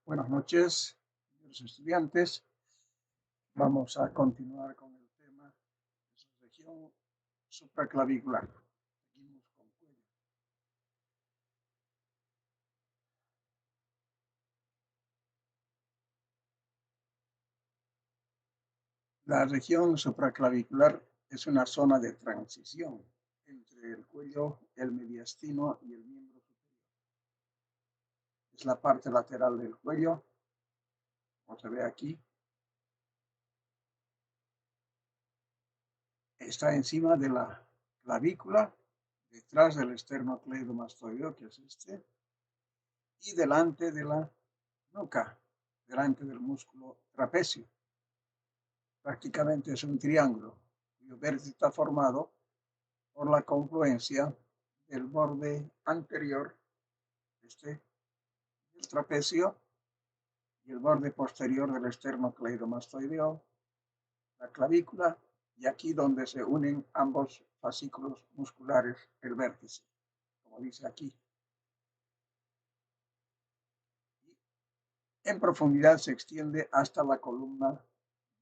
Buenas noches, señores estudiantes. Vamos a continuar con el tema de su región supraclavicular. Seguimos con cuello. La región supraclavicular es una zona de transición entre el cuello, el mediastino y el miembro superior. Es la parte lateral del cuello, como se ve aquí. Está encima de la clavícula, detrás del esternocleidomastoideo, que es este, y delante de la nuca, delante del músculo trapecio. Prácticamente es un triángulo cuyo vértice está formado por la confluencia del borde anterior del trapecio y el borde posterior del esternocleidomastoideo, la clavícula, y aquí donde se unen ambos fascículos musculares, el vértice, como dice aquí. Y en profundidad se extiende hasta la columna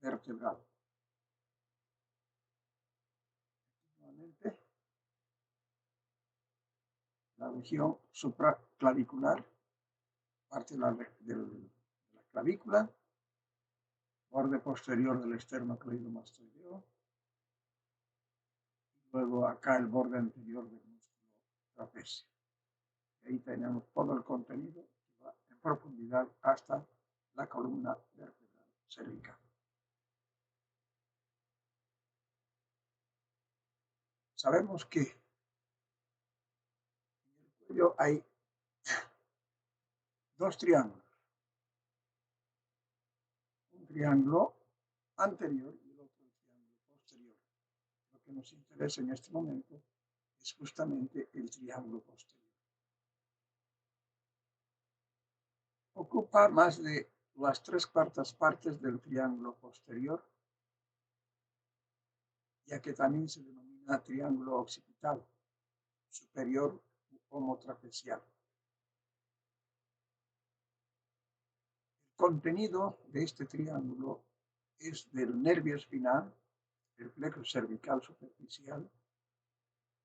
vertebral. Nuevamente, la región supraclavicular, parte de la clavícula, borde posterior del esternocleidomastoideo, luego acá el borde anterior del músculo trapecio. Y ahí tenemos todo el contenido que va en profundidad hasta la columna vertebral cervical. Sabemos que en el cuello hay dos triángulos, un triángulo anterior y el otro triángulo posterior. Lo que nos interesa en este momento es justamente el triángulo posterior. Ocupa más de las 3/4 partes del triángulo posterior, ya que también se denomina triángulo occipital, superior u homotrapecial. El contenido de este triángulo es del nervio espinal, el plexo cervical superficial,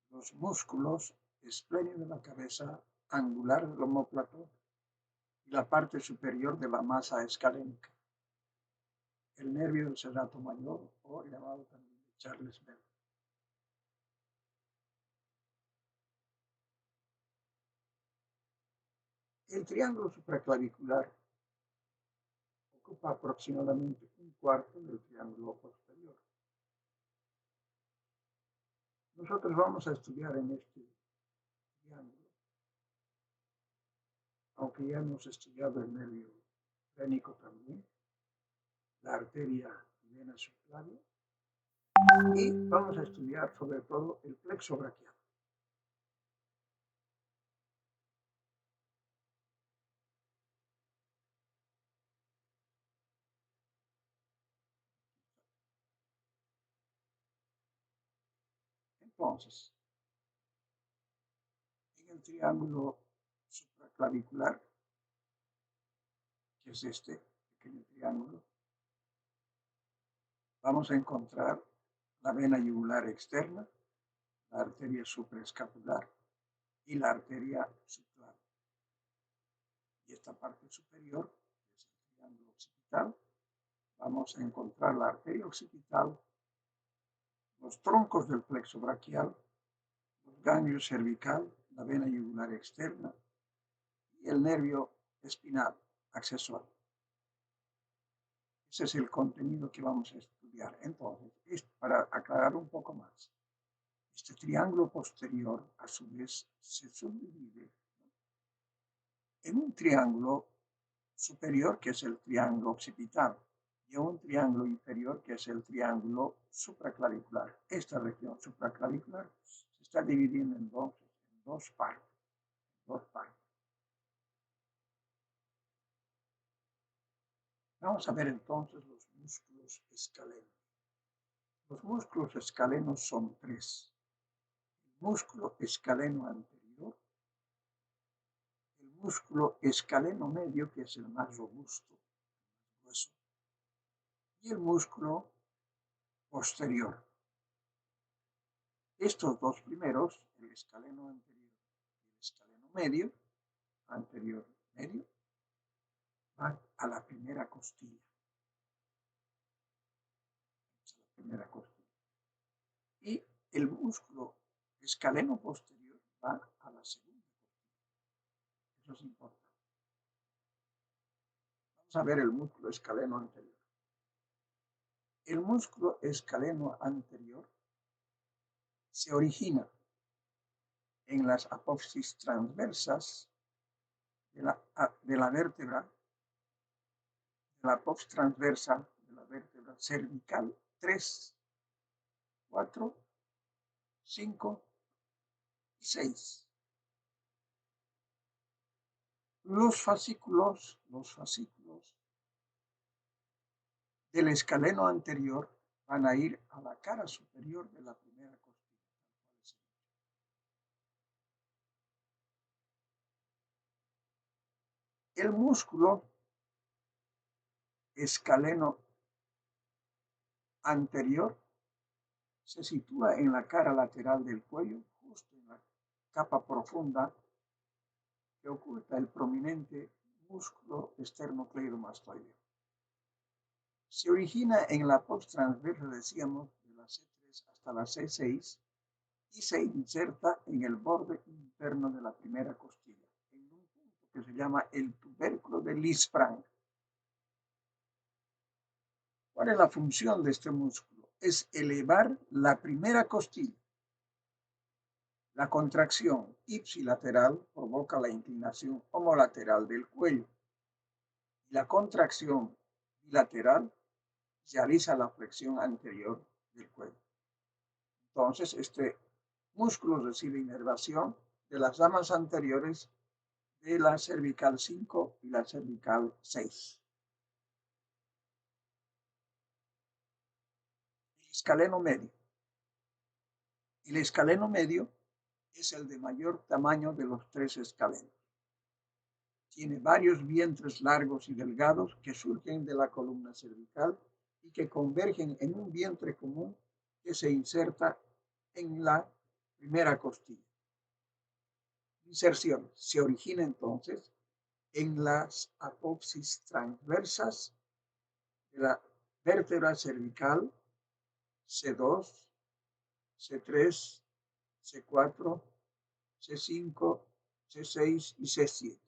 los músculos espléneo de la cabeza, angular del omóplato y la parte superior de la masa escalénica, el nervio del serrato mayor, o llamado también de Charles Bell. El triángulo supraclavicular ocupa aproximadamente un cuarto del triángulo posterior. Nosotros vamos a estudiar en este triángulo, aunque ya hemos estudiado el nervio clénico también, la arteria y vena subclavia, y vamos a estudiar sobre todo el plexo braquial. Entonces, en el triángulo supraclavicular, que es este pequeño triángulo, vamos a encontrar la vena yugular externa, la arteria supraescapular y la arteria subclavia. Y esta parte superior, que es el triángulo occipital, vamos a encontrar la arteria occipital, los troncos del plexo braquial, los ganglios cervical, la vena yugular externa y el nervio espinal accesorio. Ese es el contenido que vamos a estudiar. Entonces, para aclarar un poco más, este triángulo posterior, a su vez, se subdivide en un triángulo superior, que es el triángulo occipital, y un triángulo inferior, que es el triángulo supraclavicular. Esta región supraclavicular se está dividiendo entonces en dos partes. Vamos a ver entonces los músculos escalenos. Los músculos escalenos son tres: el músculo escaleno anterior, el músculo escaleno medio, que es el más robusto, grueso, y el músculo posterior. Estos dos primeros, el escaleno anterior y el escaleno medio, anterior medio, van a la primera costilla. Y el músculo escaleno posterior va a la segunda costilla. Eso es importante. Vamos a ver el músculo escaleno anterior. El músculo escaleno anterior se origina en las apófisis transversas de la vértebra, de la apófisis transversa de la vértebra cervical 3, 4, 5 y 6. Los fascículos del escaleno anterior van a ir a la cara superior de la primera costilla. El músculo escaleno anterior se sitúa en la cara lateral del cuello, justo en la capa profunda que oculta el prominente músculo esternocleidomastoideo. Se origina en la apófisis transversa, decíamos, de la C3 hasta la C6 y se inserta en el borde interno de la primera costilla, en un punto que se llama el tubérculo de Lisfranc. ¿Cuál es la función de este músculo? Es elevar la primera costilla. La contracción ipsilateral provoca la inclinación homolateral del cuello. Y la contracción bilateral realiza la flexión anterior del cuello. Entonces, este músculo recibe inervación de las ramas anteriores de la cervical 5 y la cervical 6. El escaleno medio. El escaleno medio es el de mayor tamaño de los tres escalenos. Tiene varios vientres largos y delgados que surgen de la columna cervical y que convergen en un vientre común que se inserta en la primera costilla. Inserción se origina entonces en las apófisis transversas de la vértebra cervical C2, C3, C4, C5, C6 y C7.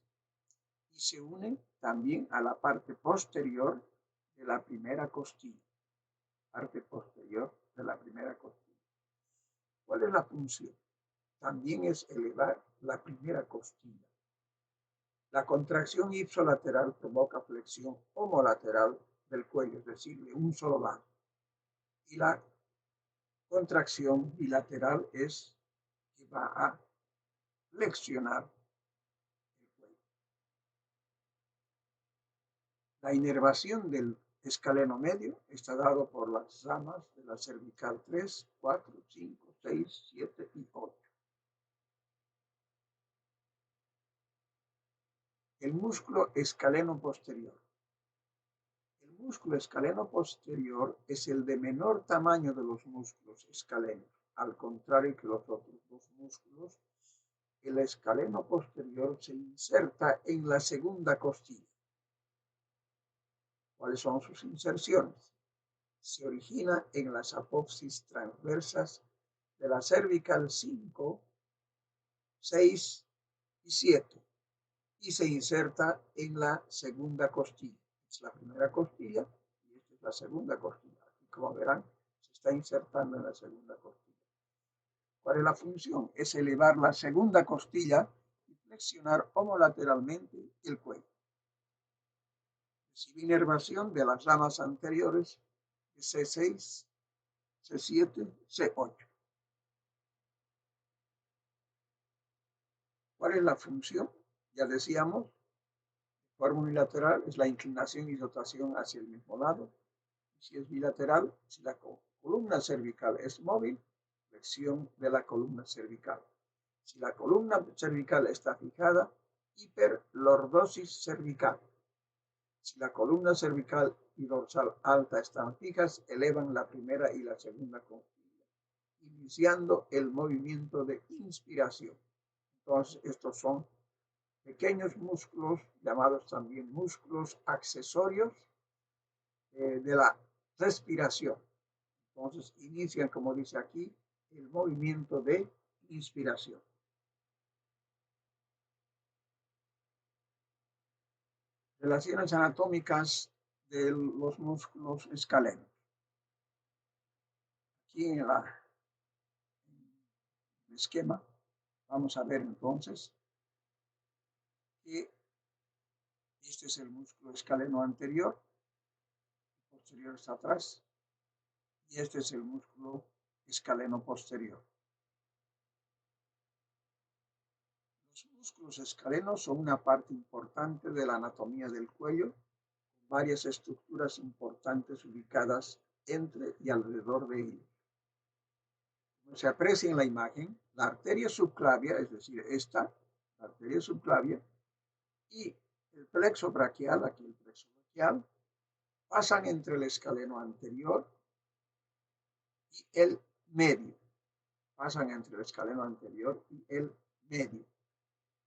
Y se une también a la parte posterior de la primera costilla. Parte posterior de la primera costilla. ¿Cuál es la función? También es elevar la primera costilla. La contracción ipsolateral provoca flexión homolateral del cuello, es decir, de un solo lado. Y la contracción bilateral es que va a flexionar el cuello. La inervación del escaleno medio está dado por las ramas de la cervical 3, 4, 5, 6, 7 y 8. El músculo escaleno posterior. El músculo escaleno posterior es el de menor tamaño de los músculos escalenos. Al contrario que los otros dos músculos, el escaleno posterior se inserta en la segunda costilla. ¿Cuáles son sus inserciones? Se origina en las apófisis transversas de la cervical 5, 6 y 7 y se inserta en la segunda costilla. Es la primera costilla y esta es la segunda costilla. Aquí, como verán, se está insertando en la segunda costilla. ¿Cuál es la función? Es elevar la segunda costilla y flexionar homolateralmente el cuello. Recibe inervación de las ramas anteriores de C6, C7, C8. ¿Cuál es la función? Ya decíamos, de forma unilateral es la inclinación y rotación hacia el mismo lado. Si es bilateral, si la columna cervical es móvil, flexión de la columna cervical. Si la columna cervical está fijada, hiperlordosis cervical. Si la columna cervical y dorsal alta están fijas, elevan la primera y la segunda costilla, iniciando el movimiento de inspiración. Entonces, estos son pequeños músculos, llamados también músculos accesorios de la respiración. Entonces, inician, como dice aquí, el movimiento de inspiración. Relaciones anatómicas de los músculos escalenos. Aquí en el esquema vamos a ver entonces que este es el músculo escaleno anterior, el posterior está atrás, y este es el músculo escaleno posterior. Los músculos escalenos son una parte importante de la anatomía del cuello, con varias estructuras importantes ubicadas entre y alrededor de ellos. Como se aprecia en la imagen, la arteria subclavia, es decir, esta, la arteria subclavia, y el plexo braquial, aquí el plexo braquial, pasan entre el escaleno anterior y el medio. Pasan entre el escaleno anterior y el medio.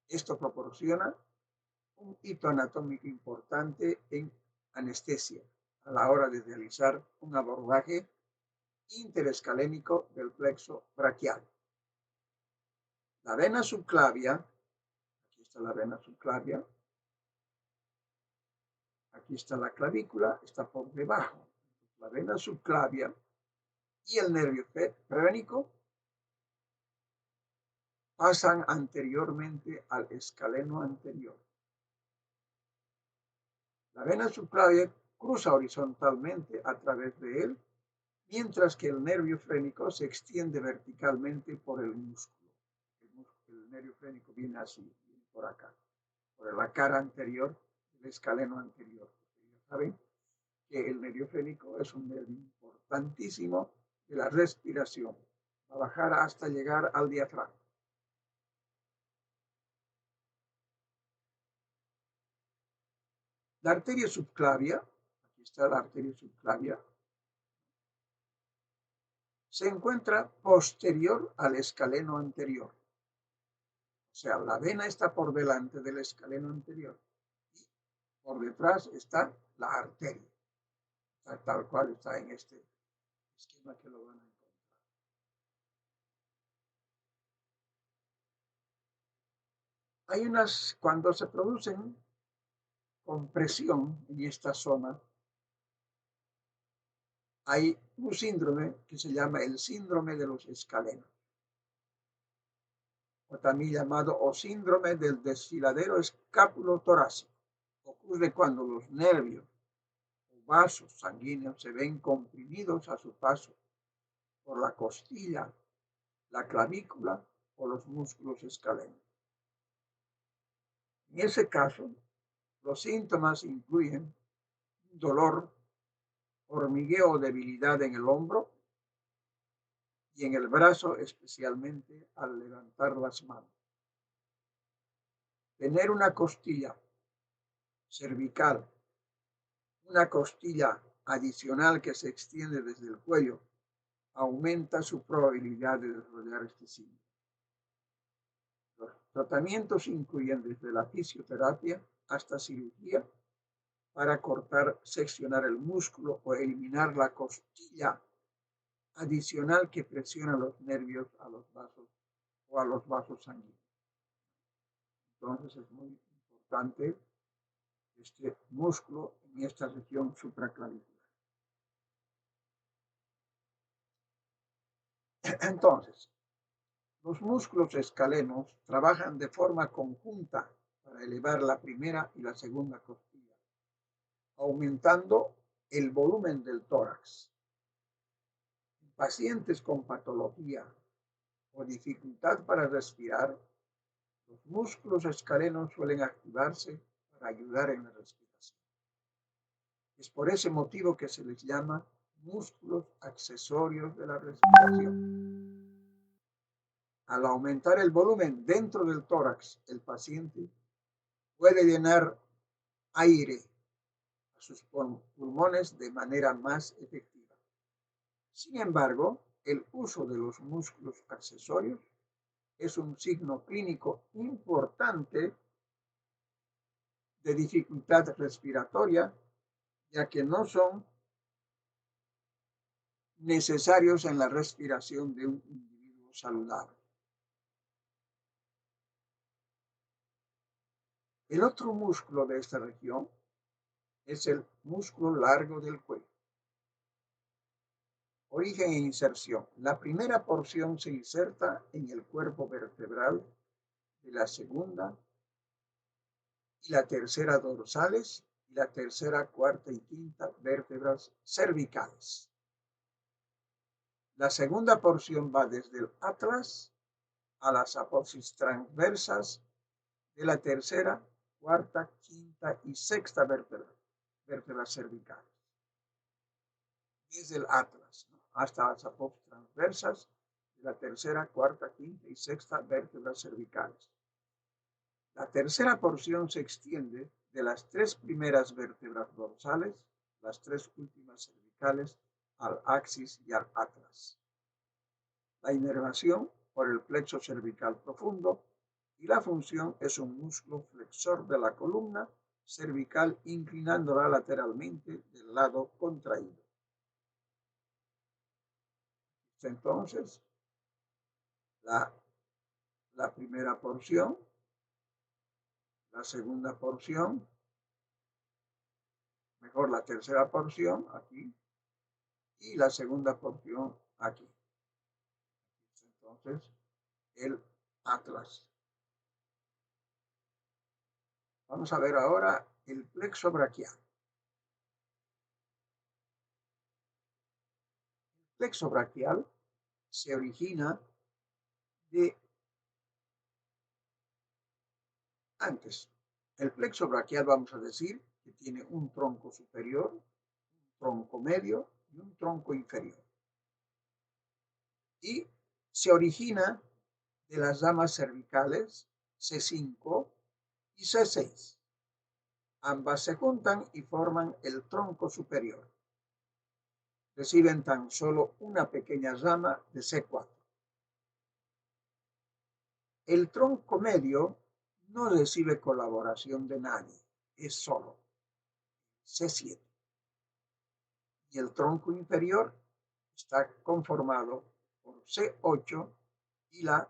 Esto proporciona un hito anatómico importante en anestesia a la hora de realizar un abordaje interescalénico del plexo braquial. La vena subclavia, aquí está la vena subclavia, aquí está la clavícula, está por debajo. La vena subclavia y el nervio frénico pasan anteriormente al escaleno anterior. La vena subclavia cruza horizontalmente a través de él, mientras que el nervio frénico se extiende verticalmente por el músculo. El nervio frénico viene así, viene por acá, por la cara anterior del escaleno anterior. Ya saben que el nervio frénico es un nervio importantísimo de la respiración, va a bajar hasta llegar al diafragma. La arteria subclavia, aquí está la arteria subclavia, se encuentra posterior al escaleno anterior. O sea, la vena está por delante del escaleno anterior y por detrás está la arteria, tal cual está en este esquema que lo van a encontrar. Cuando se producen compresión en esta zona, hay un síndrome que se llama el síndrome de los escalenos, o también llamado o síndrome del desfiladero escapulotorácico. Ocurre cuando los nervios o vasos sanguíneos se ven comprimidos a su paso por la costilla, la clavícula o los músculos escalenos. En ese caso, los síntomas incluyen dolor, hormigueo o debilidad en el hombro y en el brazo, especialmente al levantar las manos. Tener una costilla cervical, una costilla adicional que se extiende desde el cuello, aumenta su probabilidad de desarrollar este síndrome. Los tratamientos incluyen desde la fisioterapia hasta cirugía para cortar, seccionar el músculo o eliminar la costilla adicional que presiona los nervios a los vasos o a los vasos sanguíneos. Entonces es muy importante este músculo en esta región supraclavicular. Entonces, los músculos escalenos trabajan de forma conjunta para elevar la primera y la segunda costilla, aumentando el volumen del tórax. En pacientes con patología o dificultad para respirar, los músculos escalenos suelen activarse para ayudar en la respiración. Es por ese motivo que se les llama músculos accesorios de la respiración. Al aumentar el volumen dentro del tórax, el paciente puede llenar aire a sus pulmones de manera más efectiva. Sin embargo, el uso de los músculos accesorios es un signo clínico importante de dificultad respiratoria, ya que no son necesarios en la respiración de un individuo saludable. El otro músculo de esta región es el músculo largo del cuello. Origen e inserción. La primera porción se inserta en el cuerpo vertebral de la segunda y la tercera dorsales y la tercera, cuarta y quinta vértebras cervicales. La segunda porción va desde el atlas a las apófisis transversas de la tercera, cuarta, quinta y sexta vértebras cervicales. Desde el atlas, ¿no?, hasta las apófisis transversas de la tercera, cuarta, quinta y sexta vértebras cervicales. La tercera porción se extiende de las tres primeras vértebras dorsales, las tres últimas cervicales, al axis y al atlas. La inervación por el plexo cervical profundo y la función es un músculo flexor de la columna cervical inclinándola lateralmente del lado contraído. Entonces, la primera porción, la segunda porción, mejor la tercera porción aquí y la segunda porción aquí. Entonces, el atlas. Vamos a ver ahora el plexo braquial. El plexo braquial se origina de antes. El plexo braquial, vamos a decir, que tiene un tronco superior, un tronco medio y un tronco inferior. Y se origina de las ramas cervicales C5 y C6. Ambas se juntan y forman el tronco superior. Reciben tan solo una pequeña rama de C4. El tronco medio no recibe colaboración de nadie, es solo C7. Y el tronco inferior está conformado por C8 y la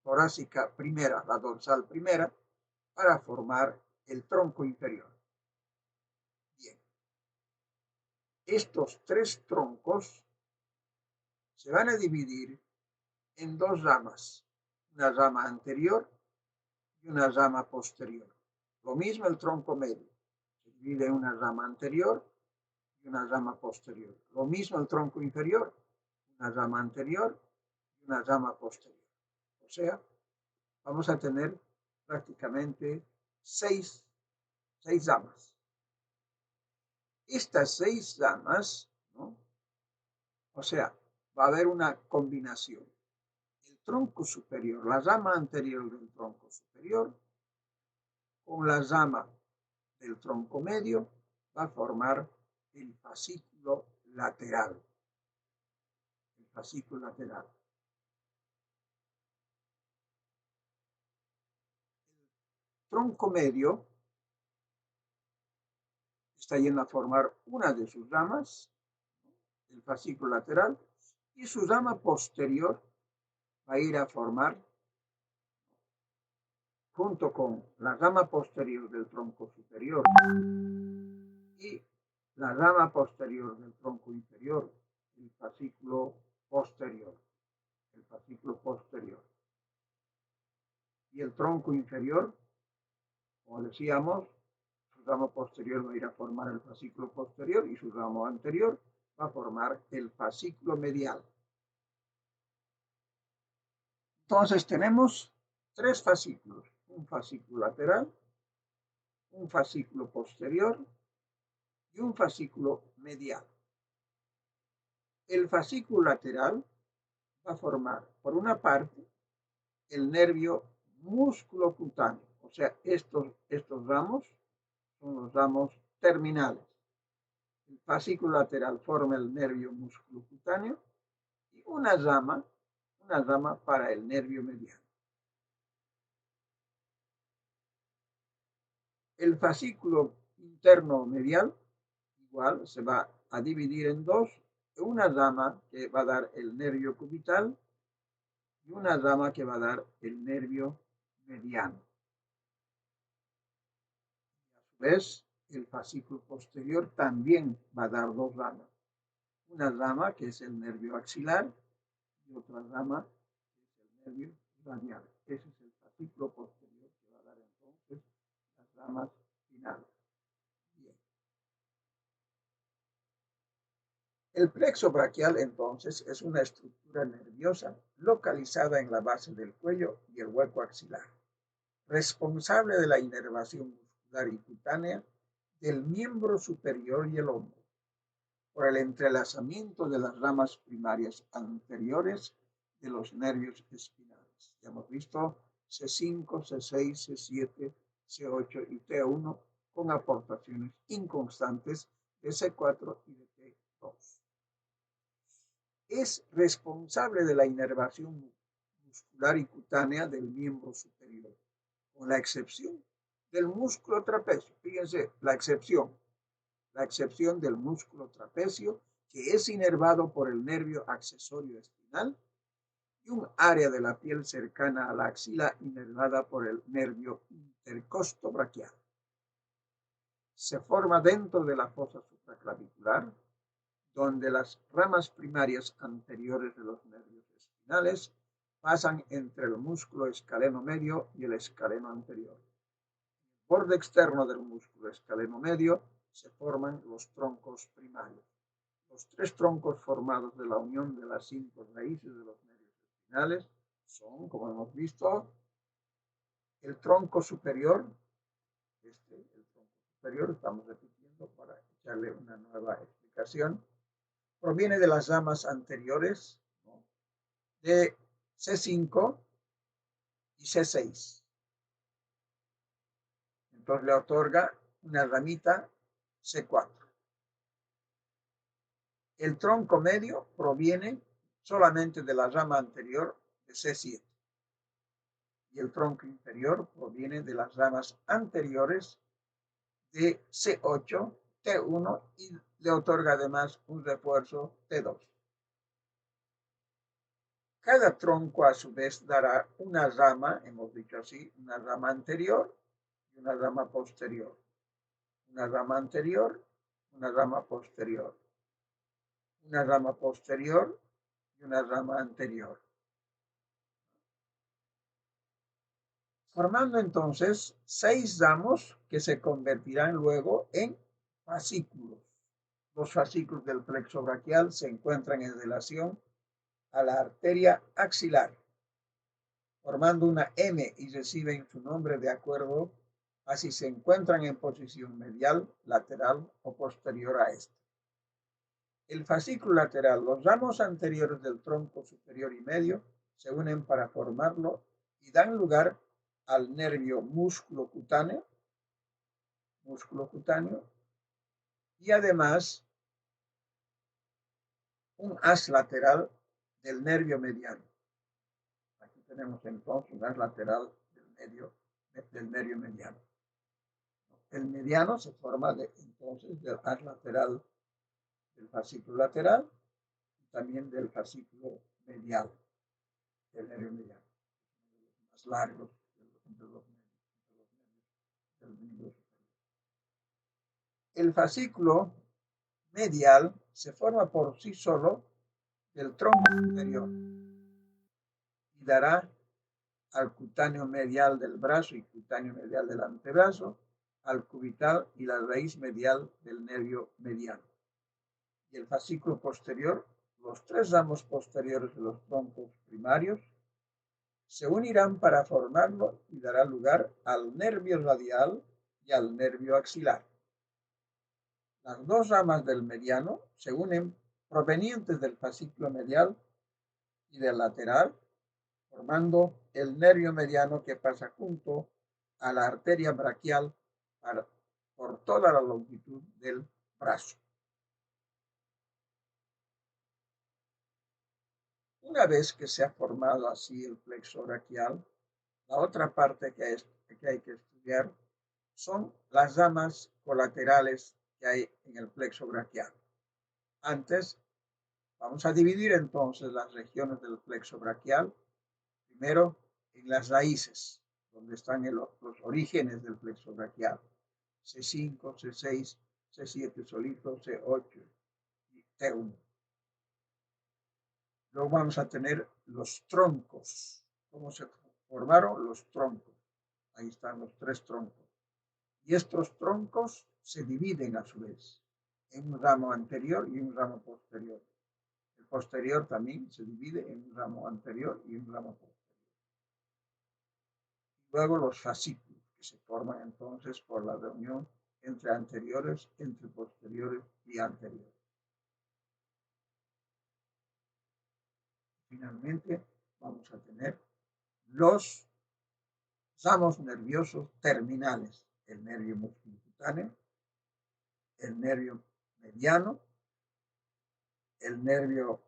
torácica primera, la dorsal primera, para formar el tronco inferior. Bien. Estos tres troncos se van a dividir en dos ramas, una rama anterior y una rama posterior. Lo mismo el tronco medio, se divide en una rama anterior y una rama posterior. Lo mismo el tronco inferior, una rama anterior y una rama posterior. O sea, vamos a tener prácticamente seis ramas. Estas seis ramas, ¿no?, o sea, va a haber una combinación. El tronco superior, la rama anterior del tronco superior, con la rama del tronco medio, va a formar el fascículo lateral. El fascículo lateral. El tronco medio está yendo a formar una de sus ramas, el fascículo lateral, y su rama posterior va a ir a formar, junto con la rama posterior del tronco superior y la rama posterior del tronco inferior, el fascículo posterior. El fascículo posterior. Y el tronco inferior, como decíamos, su ramo posterior va a ir a formar el fascículo posterior y su ramo anterior va a formar el fascículo medial. Entonces tenemos tres fascículos, un fascículo lateral, un fascículo posterior y un fascículo medial. El fascículo lateral va a formar, por una parte, el nervio musculocutáneo, o sea, estos ramos son los ramos terminales. El fascículo lateral forma el nervio musculocutáneo y una rama para el nervio mediano. El fascículo interno medial igual se va a dividir en dos, una rama que va a dar el nervio cubital y una rama que va a dar el nervio mediano. A su vez, el fascículo posterior también va a dar dos ramas. Una rama que es el nervio axilar y otra rama que es el nervio radial. Ese es el fascículo posterior que va a dar entonces las ramas finales. Bien. El plexo braquial entonces es una estructura nerviosa localizada en la base del cuello y el hueco axilar, responsable de la inervación muscular y cutánea del miembro superior y el hombro, por el entrelazamiento de las ramas primarias anteriores de los nervios espinales. Ya hemos visto C5, C6, C7, C8 y T1 con aportaciones inconstantes de C4 y de T2. Es responsable de la inervación muscular y cutánea del miembro superior, con la excepción del músculo trapecio. Fíjense, la excepción del músculo trapecio, que es inervado por el nervio accesorio espinal, y un área de la piel cercana a la axila inervada por el nervio intercostobraquial. Se forma dentro de la fosa supraclavicular, donde las ramas primarias anteriores de los nervios espinales pasan entre el músculo escaleno medio y el escaleno anterior. En el borde externo del músculo escaleno medio se forman los troncos primarios. Los tres troncos formados de la unión de las 5 raíces de los nervios espinales son, como hemos visto, el tronco superior, el tronco superior, estamos repitiendo para echarle una nueva explicación, proviene de las ramas anteriores, ¿no?, de C5 y C6. Entonces le otorga una ramita C4. El tronco medio proviene solamente de la rama anterior de C7. Y el tronco inferior proviene de las ramas anteriores de C8, T1 y le otorga además un refuerzo T2. Cada tronco a su vez dará una rama, hemos dicho así, una rama anterior y una rama posterior. Una rama anterior, una rama posterior. Una rama posterior y una rama anterior. Formando entonces 6 ramos que se convertirán luego en fascículos. Los fascículos del plexo braquial se encuentran en relación a la arteria axilar, formando una M y reciben su nombre de acuerdo a si se encuentran en posición medial, lateral o posterior a este. El fascículo lateral, los ramos anteriores del tronco superior y medio se unen para formarlo y dan lugar al nervio músculo cutáneo y además un haz lateral del nervio mediano. Aquí tenemos entonces un haz lateral del nervio mediano. El mediano se forma entonces del haz lateral del fascículo lateral y también del fascículo medial del nervio mediano, más largos de los nervios del miembro superior. El fascículo medial se forma por sí solo del tronco superior y dará al cutáneo medial del brazo y cutáneo medial del antebrazo, al cubital y la raíz medial del nervio mediano. Y el fascículo posterior, los 3 ramos posteriores de los troncos primarios, se unirán para formarlo y dará lugar al nervio radial y al nervio axilar. Las 2 ramas del mediano se unen provenientes del fascículo medial y del lateral, formando el nervio mediano que pasa junto a la arteria braquial por toda la longitud del brazo. Una vez que se ha formado así el plexo braquial, la otra parte que hay que estudiar son las ramas colaterales que hay en el plexo braquial. Antes, vamos a dividir entonces las regiones del plexo braquial, primero en las raíces, donde están los orígenes del plexo braquial, C5, C6, C7 solito, C8 y T1. Luego vamos a tener los troncos. ¿Cómo se formaron los troncos? Ahí están los 3 troncos. Y estos troncos se dividen a su vez en un ramo anterior y un ramo posterior. El posterior también se divide en un ramo anterior y un ramo posterior. Luego los fascículos, que se forman entonces por la reunión entre anteriores, entre posteriores y anteriores. Finalmente, vamos a tener los ramos nerviosos terminales, el nervio musculocutáneo, el nervio mediano, el nervio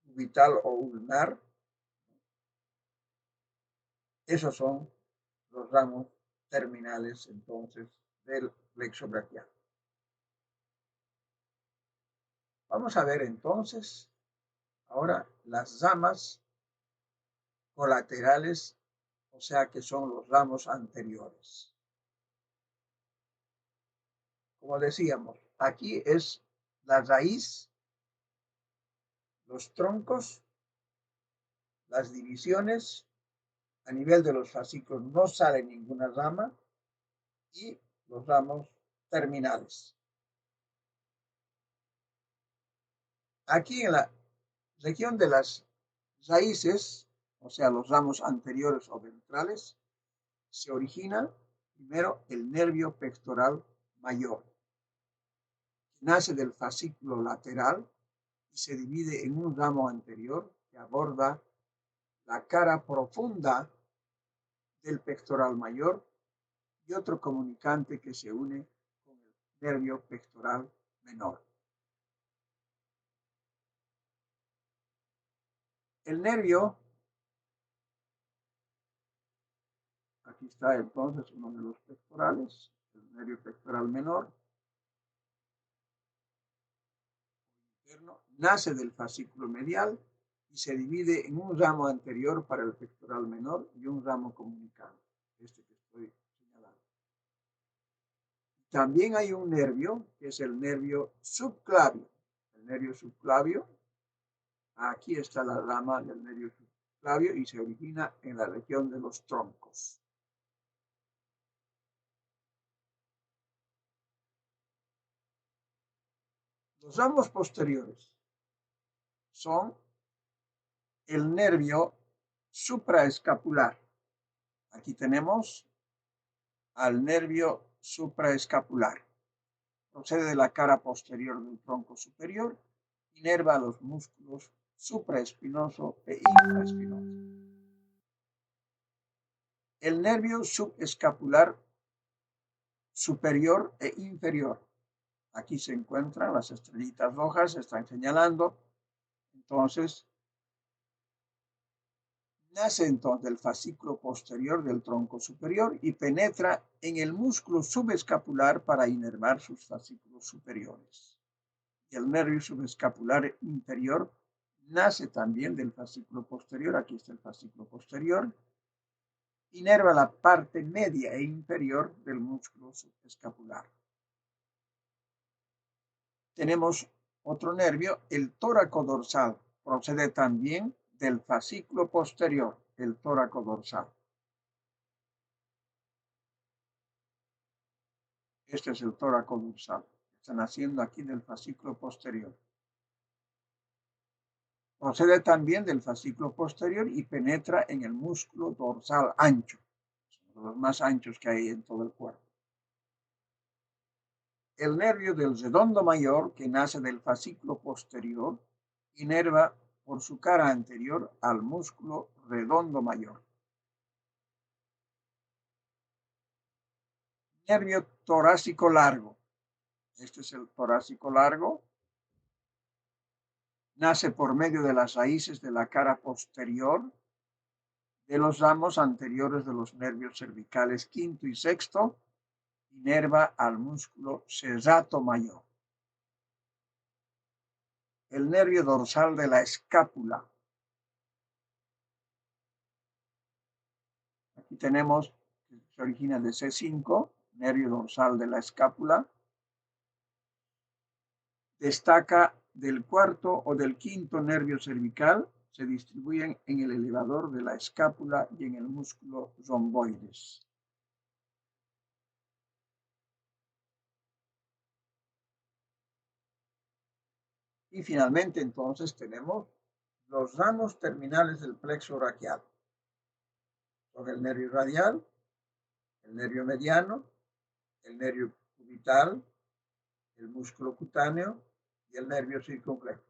cubital o ulnar. Esos son los ramos terminales entonces del plexo braquial. Vamos a ver entonces ahora las ramas colaterales, o sea que son los ramos anteriores. Como decíamos, aquí es la raíz, los troncos, las divisiones. A nivel de los fascículos no sale ninguna rama y los ramos terminales. Aquí en la región de las raíces, o sea, los ramos anteriores o ventrales, se origina primero el nervio pectoral mayor, que nace del fascículo lateral y se divide en un ramo anterior que aborda la cara profunda del pectoral mayor y otro comunicante que se une con el nervio pectoral menor. El nervio, aquí está entonces uno de los pectorales, el nervio pectoral menor, nace del fascículo medial y se divide en un ramo anterior para el pectoral menor y un ramo comunicante, este que estoy señalando. También hay un nervio, que es el nervio subclavio. El nervio subclavio, aquí está la rama del nervio subclavio y se origina en la región de los troncos. Los ramos posteriores son el nervio supraescapular. Aquí tenemos al nervio supraescapular. Procede de la cara posterior del tronco superior, inerva los músculos supraespinoso e infraespinoso. El nervio subescapular superior e inferior. Aquí se encuentran las estrellitas rojas, se están señalando. Entonces, nace entonces del fascículo posterior del tronco superior y penetra en el músculo subescapular para inervar sus fascículos superiores. Y el nervio subescapular inferior nace también del fascículo posterior, aquí está el fascículo posterior, inerva la parte media e inferior del músculo subescapular. Tenemos otro nervio, el tóraco dorsal, procede también del fascículo posterior, el tóraco dorsal. Este es el tóraco dorsal, está naciendo aquí del fascículo posterior. Procede también del fascículo posterior y penetra en el músculo dorsal ancho, uno de los más anchos que hay en todo el cuerpo. El nervio del redondo mayor, que nace del fascículo posterior, inerva por su cara anterior al músculo redondo mayor. Nervio torácico largo. Este es el torácico largo. Nace por medio de las raíces de la cara posterior de los ramos anteriores de los nervios cervicales quinto y sexto, inerva al músculo serrato mayor. El nervio dorsal de la escápula. Aquí tenemos, se origina de C5, nervio dorsal de la escápula. Destaca del cuarto o del quinto nervio cervical, se distribuyen en el elevador de la escápula y en el músculo romboides. Y finalmente, entonces, tenemos los ramos terminales del plexo braquial. Son el nervio radial, el nervio mediano, el nervio cubital, el músculo cutáneo y el nervio circunflejo.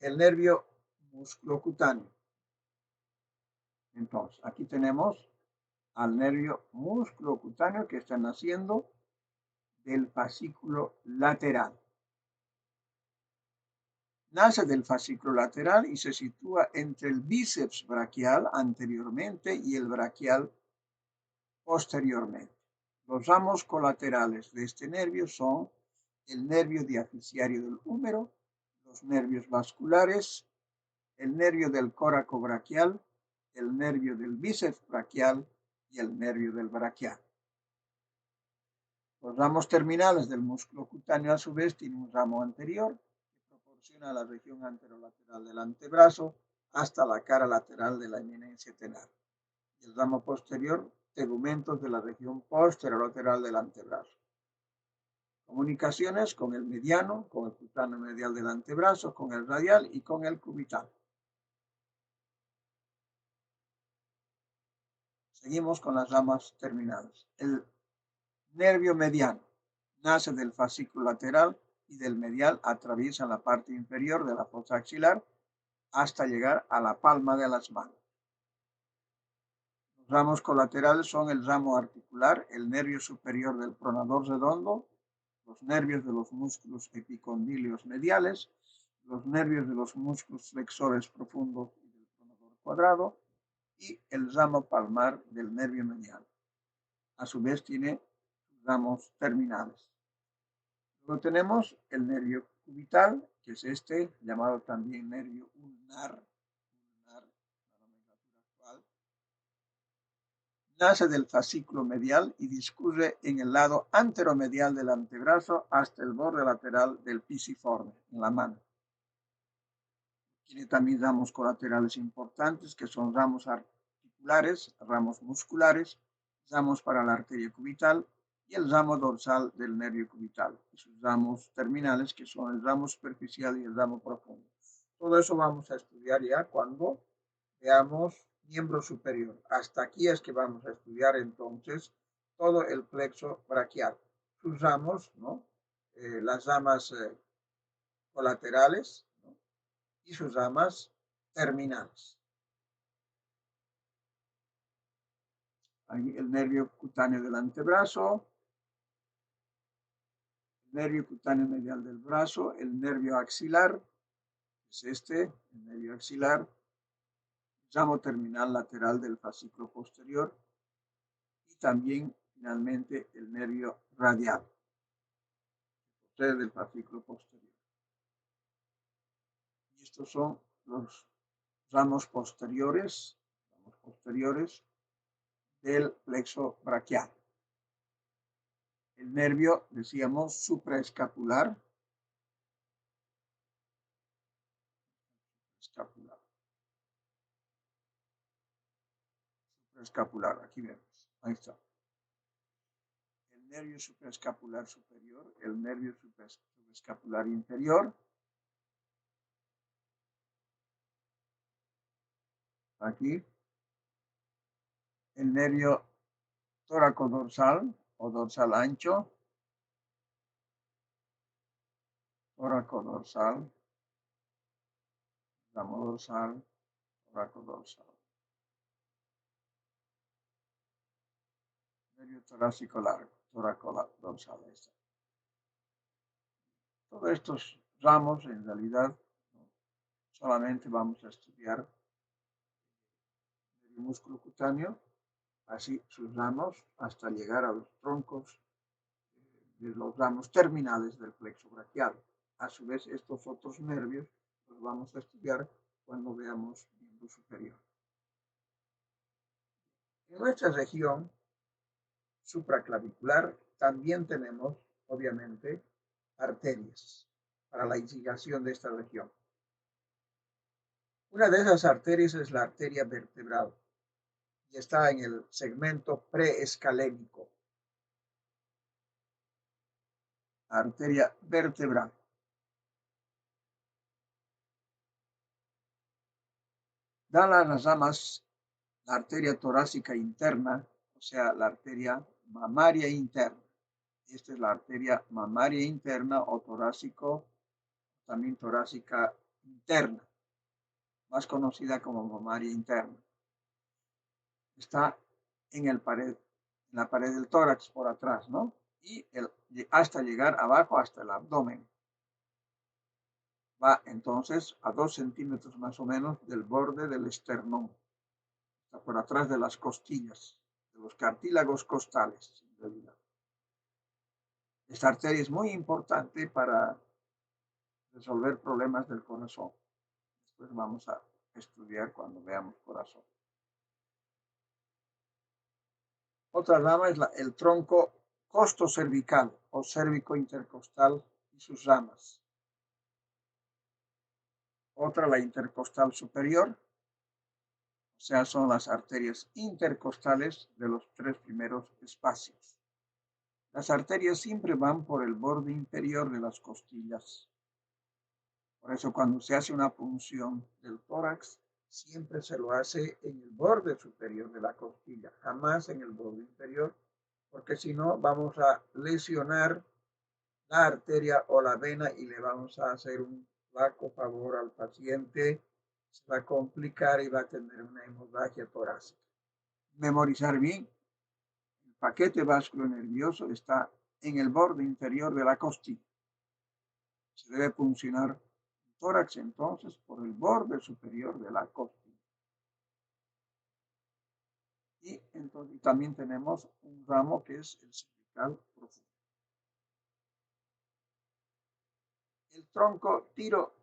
El nervio músculo cutáneo. Entonces, aquí tenemos al nervio músculo cutáneo que está naciendo del fascículo lateral. Nace del fascículo lateral y se sitúa entre el bíceps braquial anteriormente y el braquial posteriormente. Los ramos colaterales de este nervio son el nervio diafisiario del húmero, los nervios vasculares, el nervio del córaco braquial, el nervio del bíceps braquial y el nervio del braquial. Los ramos terminales del músculo cutáneo, a su vez, tienen un ramo anterior que proporciona la región anterolateral del antebrazo hasta la cara lateral de la eminencia tenar. Y el ramo posterior, tegumentos de la región posterolateral del antebrazo. Comunicaciones con el mediano, con el cutáneo medial del antebrazo, con el radial y con el cubital. Seguimos con las ramas terminales. El nervio mediano nace del fascículo lateral y del medial atraviesa la parte inferior de la fosa axilar hasta llegar a la palma de las manos. Los ramos colaterales son el ramo articular, el nervio superior del pronador redondo, los nervios de los músculos epicondilios mediales, los nervios de los músculos flexores profundos y del pronador cuadrado, y el ramo palmar del nervio medial. A su vez tiene ramos terminales. Luego tenemos el nervio cubital, que es este, llamado también nervio ulnar, la nomenclatura actual. Nace del fascículo medial y discurre en el lado anteromedial del antebrazo hasta el borde lateral del pisiforme, en la mano. Tiene también ramos colaterales importantes, que son ramos articulares, ramos musculares, ramos para la arteria cubital y el ramo dorsal del nervio cubital, y sus ramos terminales, que son el ramo superficial y el ramo profundo. Todo eso vamos a estudiar ya cuando veamos miembro superior. Hasta aquí es que vamos a estudiar entonces todo el plexo braquial, sus ramos, ¿no? Las ramas colaterales, ¿no? Y sus ramas terminales. Ahí el nervio cutáneo del antebrazo, el nervio cutáneo medial del brazo, el nervio axilar, es este, el nervio axilar, ramo terminal lateral del fascículo posterior y también finalmente el nervio radial, del fascículo posterior. Y estos son los ramos posteriores del plexo braquial. El nervio, decíamos, supraescapular, supraescapular, aquí vemos, ahí está. El nervio supraescapular superior, el nervio supraescapular inferior, aquí, el nervio tóraco-dorsal o dorsal ancho, tóraco-dorsal, ramo dorsal, tóraco-dorsal. nervio torácico largo, tóraco-dorsal. Todos estos ramos, en realidad, solamente vamos a estudiar el músculo cutáneo, así sus ramos, hasta llegar a los troncos de los ramos terminales del plexo braquial. A su vez, estos otros nervios los vamos a estudiar cuando veamos miembro superior. En nuestra región supraclavicular también tenemos, obviamente, arterias para la irrigación de esta región. Una de esas arterias es la arteria vertebral y está en el segmento preescalénico. La arteria vertebral. Da las ramas la arteria torácica interna, o sea, la arteria mamaria interna. Esta es la arteria mamaria interna o torácico, también torácica interna, más conocida como mamaria interna. Está en la pared del tórax por atrás, ¿no? Y hasta llegar abajo, hasta el abdomen. Va entonces a 2 centímetros más o menos del borde del esternón. Está por atrás de las costillas, de los cartílagos costales, en realidad. Esta arteria es muy importante para resolver problemas del corazón. Después vamos a estudiar cuando veamos corazón. Otra rama es el tronco costocervical o cérvico intercostal y sus ramas. Otra, la intercostal superior, o sea, son las arterias intercostales de los 3 primeros espacios. Las arterias siempre van por el borde inferior de las costillas. Por eso cuando se hace una punción del tórax, siempre se lo hace en el borde superior de la costilla, jamás en el borde inferior, porque si no vamos a lesionar la arteria o la vena y le vamos a hacer un flaco favor al paciente, se va a complicar y va a tener una hemorragia torácica. Memorizar bien, el paquete vasculonervioso está en el borde inferior de la costilla. Se debe puncionar el tórax entonces por el borde superior de la costilla. Y entonces también tenemos un ramo que es el cervical profundo. El tronco tiro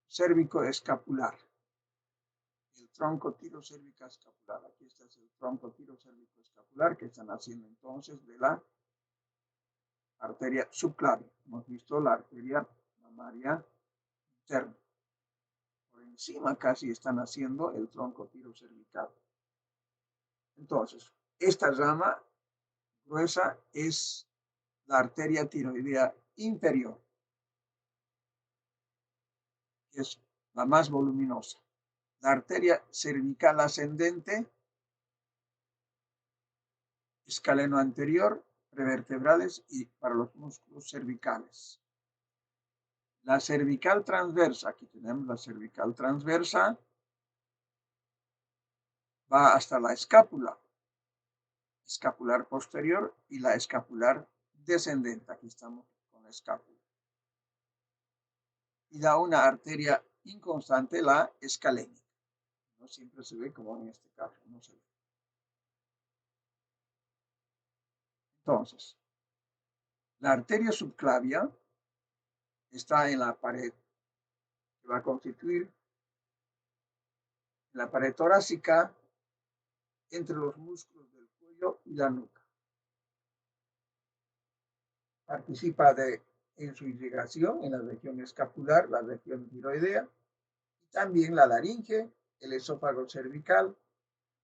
cérvico escapular. El tronco tiro cérvico escapular. Aquí está el tronco tiro cérvico escapular que están haciendo entonces de la arteria subclavia. Hemos visto la arteria mamaria interna. Por encima casi están haciendo el tronco tiro cervical. Entonces, esta rama gruesa es la arteria tiroidea inferior, que es la más voluminosa. La arteria cervical ascendente, escaleno anterior, prevertebrales y para los músculos cervicales. La cervical transversa, aquí tenemos la cervical transversa, va hasta la escápula, escapular posterior y la escapular descendente. Aquí estamos con la escápula. Y da una arteria inconstante, la escalénica. No siempre se ve como en este caso, no se ve. Entonces, la arteria subclavia está en la pared que va a constituir la pared torácica entre los músculos del cuello y la nuca. Participa en su irrigación en la región escapular, la región tiroidea, y también la laringe, el esófago cervical,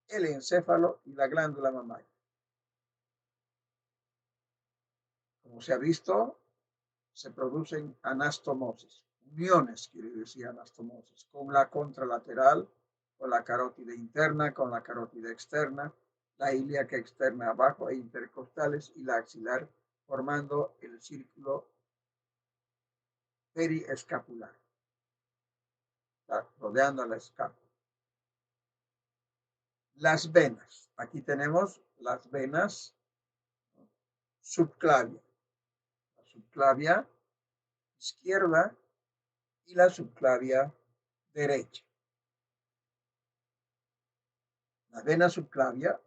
el encéfalo y la glándula mamaria. Como se ha visto, se producen anastomosis, uniones, quiere decir anastomosis, con la contralateral, con la carótida interna, con la carótida externa, la ilíaca externa abajo e intercostales y la axilar, formando el círculo periescapular, rodeando a la escápula. Las venas. Aquí tenemos las venas subclavia, la subclavia izquierda y la subclavia derecha. La vena subclavia,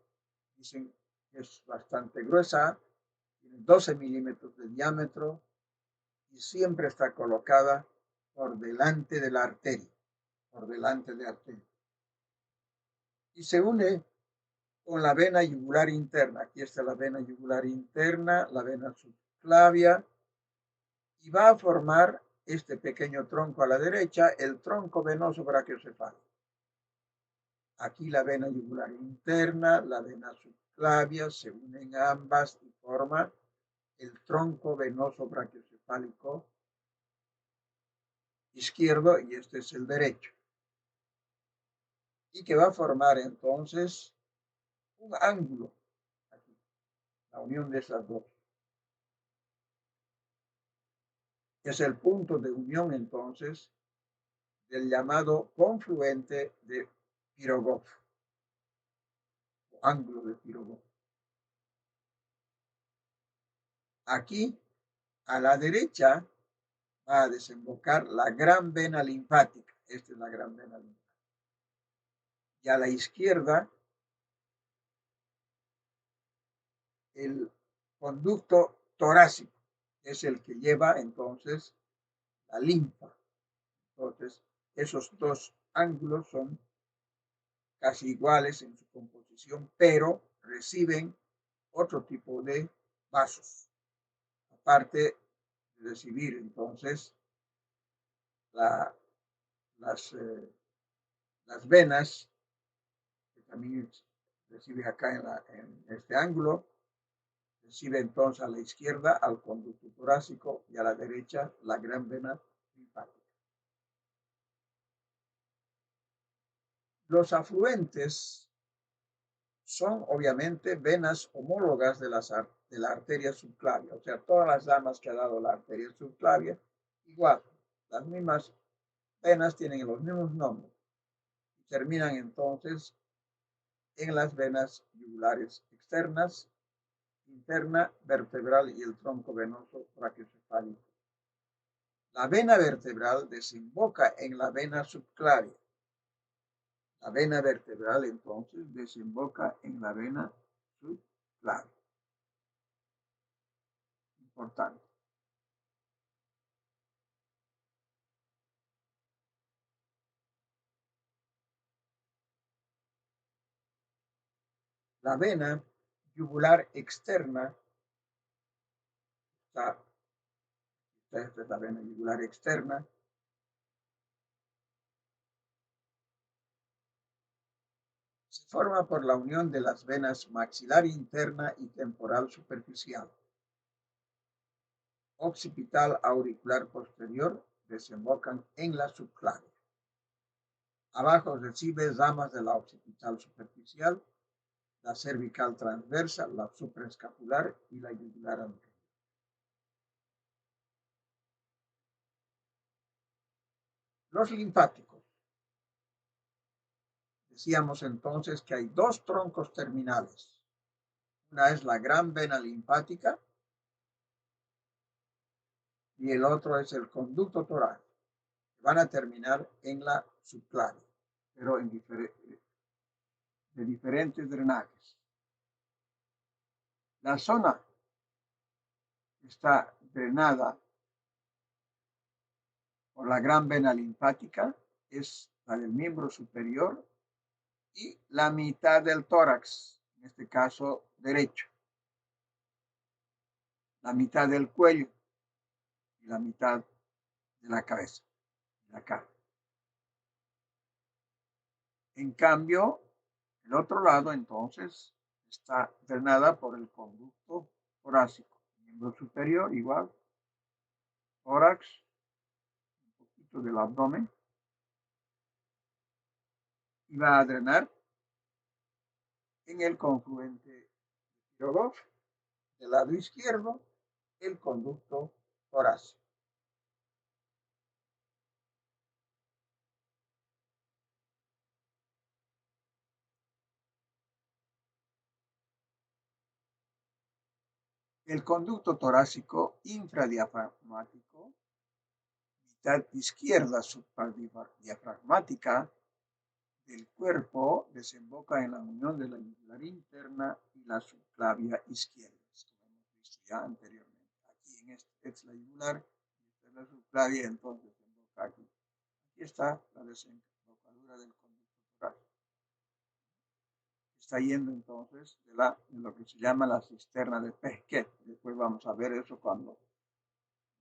dicen que es bastante gruesa, tiene 12 milímetros de diámetro y siempre está colocada por delante de la arteria, por delante de la arteria. Y se une con la vena yugular interna. Aquí está la vena yugular interna, la vena subclavia, y va a formar este pequeño tronco a la derecha, el tronco venoso brachiocefálico. Aquí la vena yugular interna, la vena subclavia, se unen ambas y forma el tronco venoso brachiocefálico izquierdo, y este es el derecho. Y que va a formar entonces un ángulo aquí, la unión de esas dos. Es el punto de unión entonces del llamado confluente de Pirogov, o ángulo de Pirogov. Aquí, a la derecha, va a desembocar la gran vena linfática. Esta es la gran vena linfática. Y a la izquierda, el conducto torácico, es el que lleva entonces la linfa. Entonces, esos dos ángulos son casi iguales en su composición, pero reciben otro tipo de vasos. Aparte de recibir entonces las venas, que también recibe acá en este ángulo, recibe entonces a la izquierda al conducto torácico y a la derecha la gran vena linfática. Los afluentes son obviamente venas homólogas de la arteria subclavia, o sea, todas las damas que ha dado la arteria subclavia, igual, las mismas venas tienen los mismos nombres y terminan entonces en las venas yugulares externas, interna, vertebral y el tronco venoso brachiocefálico. La vena vertebral desemboca en la vena subclavia. La vena vertebral entonces desemboca en la vena subclavia. Importante. La vena yugular externa, esta es la vena yugular externa, se forma por la unión de las venas maxilar interna y temporal superficial. Occipital auricular posterior desembocan en la subclavia. Abajo recibe ramas de la occipital superficial, la cervical transversa, la supraescapular y la yugular anterior. Los linfáticos. Decíamos entonces que hay dos troncos terminales. Una es la gran vena linfática y el otro es el conducto torácico. Van a terminar en la subclavia, pero de diferentes drenajes. La zona está drenada por la gran vena linfática, es la del miembro superior y la mitad del tórax, en este caso derecho, la mitad del cuello y la mitad de la cabeza, de la cara. En cambio, el otro lado entonces está drenada por el conducto torácico, miembro superior igual, tórax, un poquito del abdomen, y va a drenar en el confluente de Pirogov, del lado izquierdo, el conducto torácico. El conducto torácico infradiafragmático, mitad izquierda supradiafragmática del cuerpo, desemboca en la unión de la yugular interna y la subclavia izquierda, como hemos visto ya anteriormente. Aquí en es la yugular, esta es la subclavia, entonces desemboca aquí. Aquí está la desembocadura del conducto torácico. Está yendo entonces de lo que se llama la cisterna de Pesquet. Después vamos a ver eso cuando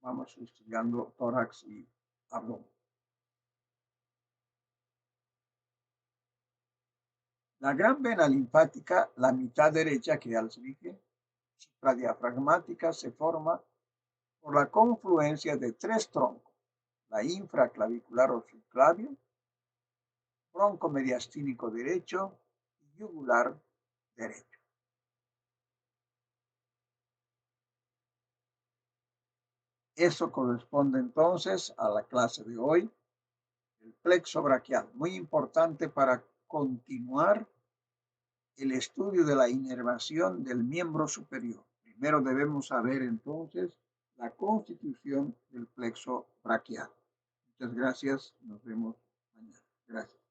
vamos estudiando tórax y abdomen. La gran vena linfática, la mitad derecha, que ya les dije, supradiafragmática, se forma por la confluencia de tres troncos: la infraclavicular o subclavio, bronco mediastínico derecho y yugular derecho. Eso corresponde entonces a la clase de hoy, el plexo braquial, muy importante para continuar el estudio de la inervación del miembro superior. Primero debemos saber entonces la constitución del plexo braquial. Muchas gracias, nos vemos mañana. Gracias.